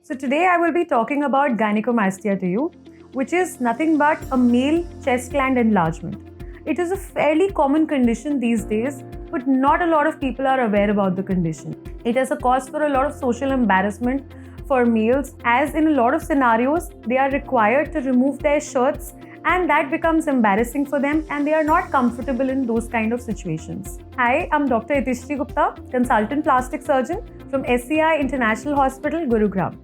So today I will be talking about gynecomastia to you, which is nothing but a male chest gland enlargement. It is a fairly common condition these days, but not a lot of people are aware about the condition. It is a cause for a lot of social embarrassment for males, as in a lot of scenarios they are required to remove their shirts and that becomes embarrassing for them and they are not comfortable in those kind of situations. Hi, I'm Dr. Itishri Gupta, consultant plastic surgeon from SCI International Hospital, Gurugram.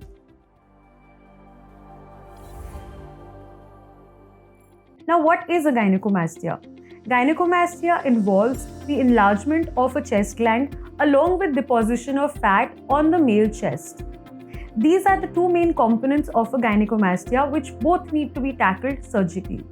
Now, what is a gynecomastia? Gynecomastia involves the enlargement of a chest gland along with deposition of fat on the male chest. These are the two main components of a gynecomastia which both need to be tackled surgically.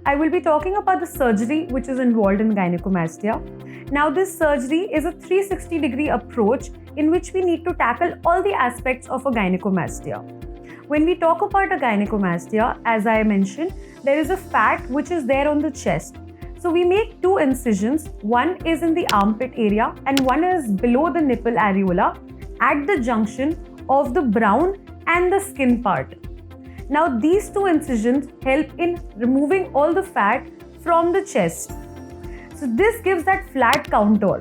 I will be talking about the surgery which is involved in gynecomastia. Now, this surgery is a 360-degree approach in which we need to tackle all the aspects of a gynecomastia. When we talk about a gynecomastia, as I mentioned, there is a fat which is there on the chest. So we make two incisions. One is in the armpit area and one is below the nipple areola at the junction of the brown and the skin part. Now these two incisions help in removing all the fat from the chest. So this gives that flat contour.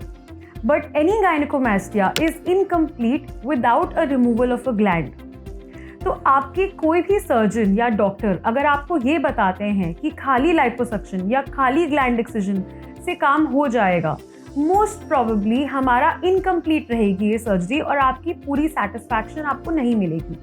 But any gynecomastia is incomplete without a removal of a gland. तो आपके कोई भी surgeon या doctor अगर आपको ये बताते हैं कि खाली लाइपोसक्शन या खाली ग्लैंड एक्सिजन से काम हो जाएगा, मोस्ट प्रोबेबली हमारा इनकम्प्लीट रहेगी ये सर्जरी और आपकी पूरी सेटिस्फैक्शन आपको नहीं मिलेगी.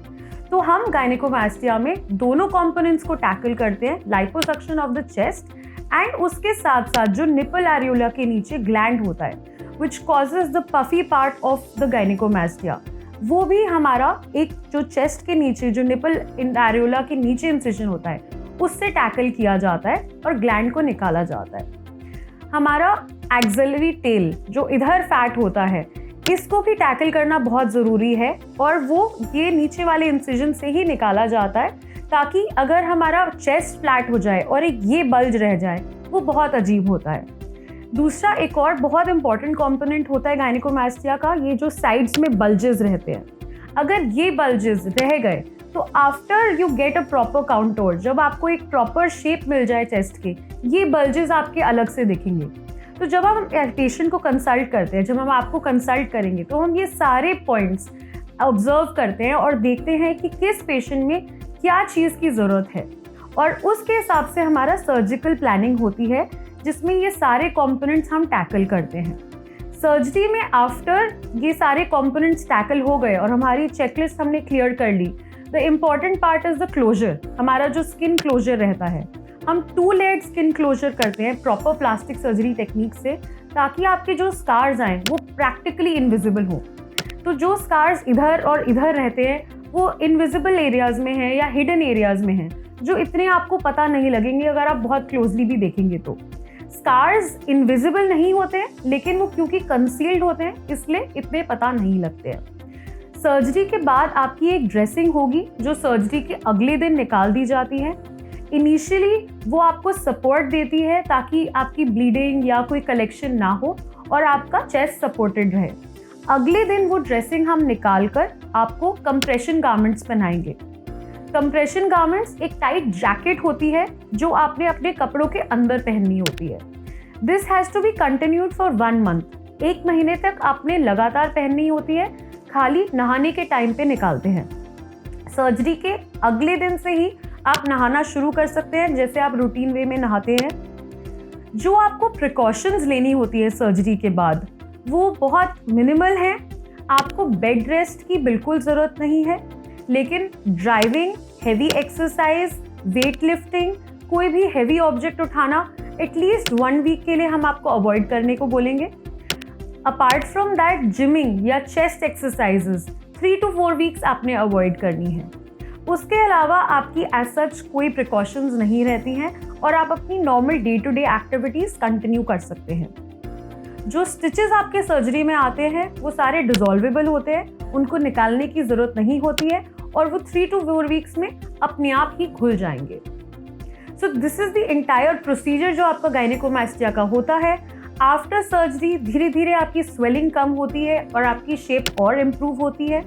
तो हम गायनेकोमास्टिया में दोनों कंपोनेंट्स को टैकल करते हैं, liposuction of the chest and उसके साथ साथ जो निपल एरियोला के नीचे ग्लैंड होता है which causes the puffy part of the gynaecomastia, वो भी हमारा एक जो चेस्ट के नीचे जो निपल एरियोला के नीचे इंसिजन होता है उससे टैकल किया जाता है और ग्लैंड को निकाला जाता है. हमारा एक्सिलरी टेल जो इधर फैट होता है इसको भी टैकल करना बहुत ज़रूरी है और वो ये नीचे वाले इंसिजन से ही निकाला जाता है ताकि अगर हमारा चेस्ट फ्लैट हो जाए और एक ये बल्ज रह जाए वो बहुत अजीब होता है. दूसरा एक और बहुत इंपॉर्टेंट कंपोनेंट होता है गायनेकोमास्टिया का, ये जो साइड्स में बल्जेस रहते हैं. अगर ये बल्जेस रह गए तो after you get a proper contour, जब आपको एक प्रॉपर शेप मिल जाए चेस्ट के, ये बल्जेस आपके अलग से दिखेंगे. तो जब हम पेशेंट को कंसल्ट करते हैं, जब हम आपको कंसल्ट करेंगे तो हम ये सारे पॉइंट्स ऑब्जर्व करते हैं और देखते हैं कि किस पेशेंट में क्या चीज़ की ज़रूरत है और उसके हिसाब से हमारा सर्जिकल प्लानिंग होती है जिसमें ये सारे कंपोनेंट्स हम टैकल करते हैं. सर्जरी में आफ्टर ये सारे कंपोनेंट्स टैकल हो गए और हमारी चेकलिस्ट हमने क्लियर कर ली, the important part is the closure. हमारा जो स्किन क्लोजर रहता है, हम 2 लेयर्ड स्किन क्लोजर करते हैं प्रॉपर प्लास्टिक सर्जरी टेक्निक से ताकि आपके जो स्कार्स आए वो प्रैक्टिकली इनविजिबल हो. तो जो स्कार्स इधर और इधर रहते हैं वो इनविजिबल एरियाज में हैं या हिडन एरियाज में हैं जो इतने आपको पता नहीं लगेंगे अगर आप बहुत क्लोजली भी देखेंगे. तो स्कार्स इनविजिबल नहीं होते हैं लेकिन वो क्योंकि कंसील्ड होते हैं इसलिए इतने पता नहीं लगते हैं. सर्जरी के बाद आपकी एक ड्रेसिंग होगी जो सर्जरी के अगले दिन निकाल दी जाती है. इनिशियली वो आपको सपोर्ट देती है ताकि आपकी ब्लीडिंग या कोई कलेक्शन ना हो और आपका चेस्ट सपोर्टेड रहे. अगले दिन वो ड्रेसिंग हम निकाल कर आपको कंप्रेशन गारमेंट्स पहनाएंगे. कंप्रेशन गारमेंट्स एक टाइट जैकेट होती है जो आपने अपने कपड़ों के अंदर पहननी होती है. This has to be continued for 1 month. 1 महीने तक आपने लगातार पहननी होती है, खाली नहाने के टाइम पे निकालते हैं. सर्जरी के अगले दिन से ही आप नहाना शुरू कर सकते हैं जैसे आप रूटीन वे में नहाते हैं. जो आपको प्रिकॉशंस लेनी होती है सर्जरी के बाद वो बहुत मिनिमल हैं. आपको बेड रेस्ट की बिल्कुल ज़रूरत नहीं है, लेकिन driving, heavy exercise, weight lifting, कोई भी हैवी ऑब्जेक्ट उठाना एटलीस्ट 1 वीक के लिए हम आपको अवॉइड करने को बोलेंगे. अपार्ट फ्रॉम दैट जिमिंग या चेस्ट एक्सरसाइजेस 3 to 4 वीक्स आपने अवॉइड करनी है. उसके अलावा आपकी एज सच कोई प्रिकॉशंस नहीं रहती हैं और आप अपनी normal day to day activities continue कर सकते हैं. जो स्टिचेस आपके सर्जरी में आते हैं वो सारे डिसॉल्वेबल होते हैं, उनको निकालने की ज़रूरत नहीं होती है और वो 3 to 4 वीक्स में अपने आप ही खुल जाएंगे. So this is the entire procedure जो आपका गायनेकोमास्टिया का होता है. आफ्टर सर्जरी धीरे धीरे आपकी स्वेलिंग कम होती है और आपकी शेप और इम्प्रूव होती है.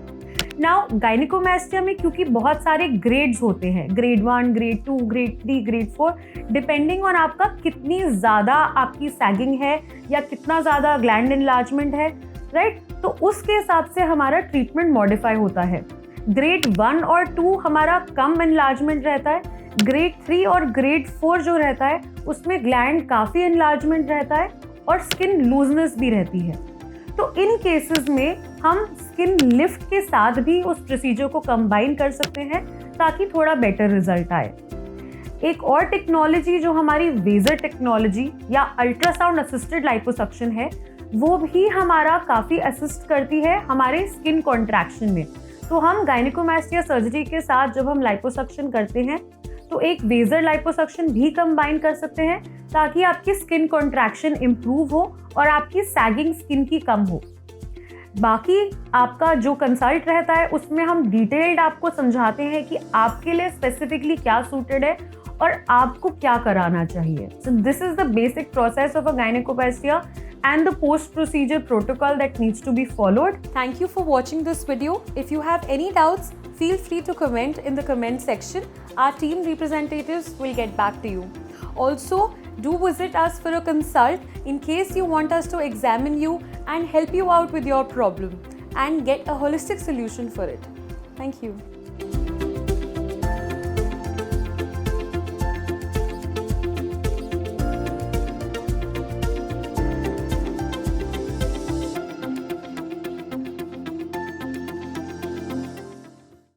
नाउ गायनिकोमास्टिया में क्योंकि बहुत सारे ग्रेड्स होते हैं, grade 1, grade 2, grade 3, grade 4, depending on आपका कितनी ज़्यादा आपकी सैगिंग है या कितना ज़्यादा ग्लैंड एनलार्जमेंट है, राइट? तो उसके हिसाब से हमारा ट्रीटमेंट मॉडिफाई होता है। ग्रेड 1 और 2 हमारा कम एनलार्जमेंट रहता है, ग्रेड 3 और ग्रेड 4 जो रहता है उसमें ग्लैंड काफ़ी एनलार्जमेंट रहता है और स्किन लूजनेस भी रहती है। तो इन केसेस में हम स्किन लिफ्ट के साथ भी उस प्रोसीजर को कंबाइन कर सकते हैं ताकि थोड़ा बेटर रिजल्ट आए। एक और टेक्नोलॉजी जो हमारी वेजर टेक्नोलॉजी या अल्ट्रासाउंड असिस्टेड लाइपोसक्शन है, वो भी हमारा काफ़ी असिस्ट करती है हमारे स्किन कॉन्ट्रैक्शन में। तो हम गायनिकोमास्टिया सर्जरी के साथ जब हम लाइपोसक्शन करते हैं तो एक वेजर लाइपोसक्शन भी कंबाइन कर सकते हैं ताकि आपकी स्किन कॉन्ट्रैक्शन इम्प्रूव हो और आपकी सैगिंग स्किन की कम हो। बाकी आपका जो कंसल्ट रहता है उसमें हम डिटेल्ड आपको समझाते हैं कि आपके लिए स्पेसिफिकली क्या सूटेड है और आपको क्या कराना चाहिए। So this is the basic process of a gynaecomastia and the post-procedure protocol that needs to be followed. Thank you for watching this video. If you have any doubts, feel free to comment in the comment section. Our team representatives will get back to you. Also, do visit us for a consult in case you want us to examine you and help you out with your problem and get a holistic solution for it. Thank you.